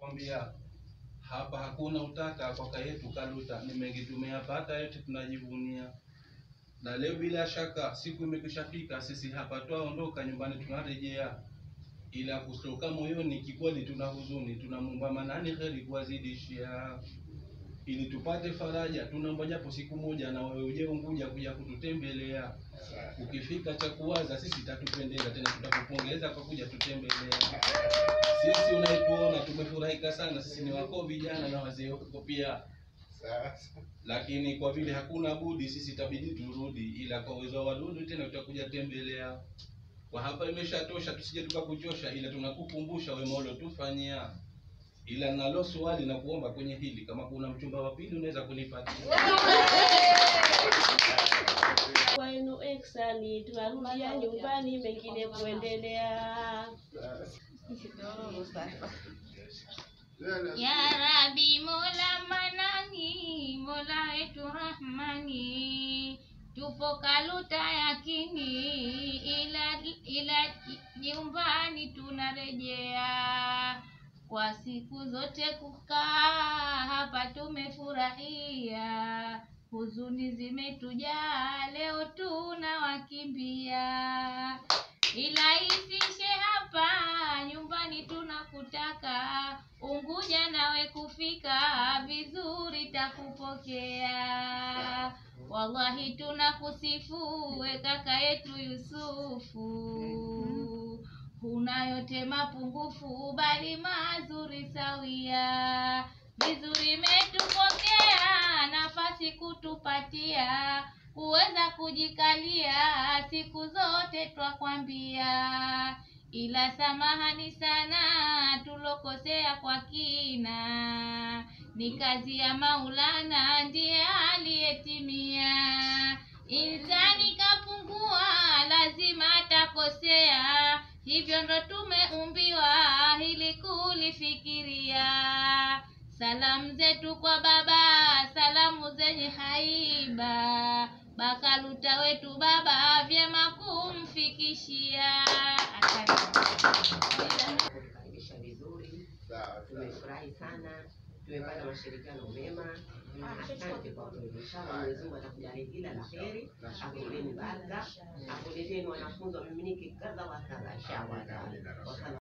kwambia hapa hakuna utaka kwa yetu Kaluta, ni mengi tumeyapata yote tunajivunia. Na leo bila shaka siku imekishafika, sisi hapa twaondoka nyumbani tunarejea, ila kutoka moyoni kikweli tuna huzuni, tunamuomba Manani kheri kuwazidishia ili tupate faraja. Tunaomba japo siku moja na wewe uje Unguja kuja kututembelea. Ukifika cha kuwaza sisi tatupendeza, tena tutakupongeza kwa kuja tutembelea. Sisi unaituona tumefurahika sana, sisi ni wako vijana na wazee wako pia. Lakini kwa vile hakuna budi sisi tabidi turudi, ila kwa uwezo wa wadudu tena tutakuja tembelea. Kwa hapa imeshatosha, tusije tukakuchosha, ila tunakukumbusha wema uliotufanyia. Ila nalo swali na kuomba kwenye hili, kama kuna mchumba wa pili unaweza kunipatia. Kwenu eksani tunarudia nyumbani, mengine kuendelea. Ya Rabbi Mola Manani, Mola wetu Rahmani, tupo Kaluta yakini, ila nyumbani tunarejea. Kwa siku zote kukaa hapa tumefurahia, huzuni zimetujaa leo tunawakimbia. Ila isishe hapa nyumbani tunakutaka, Unguja nawe kufika vizuri takupokea. Wallahi tunakusifu we kaka yetu Yusufu, huna yote mapungufu bali mazuri sawia. Vizuri metupokea, nafasi kutupatia, kuweza kujikalia siku zote twakwambia. Ila samahani sana tulokosea kwa kina, ni kazi ya Maulana ndiye aliyetimia. Insani kapungua lazima atakosea, hivyo ndo tumeumbiwa hili kulifikiria. Salamu zetu kwa baba, salamu zenye haiba, Bakaluta wetu baba vyema kumfikishia. Tumekaribisha vizuri, tumefurahi sana, tumepata mashirikiano mema. Asante kwa kweli. Inshallah Mwenyezi Mungu atakujalia kila la kheri, akuleteni baraka, akuleteni wanafunzi wamiminike kadha wa kadha inshallah.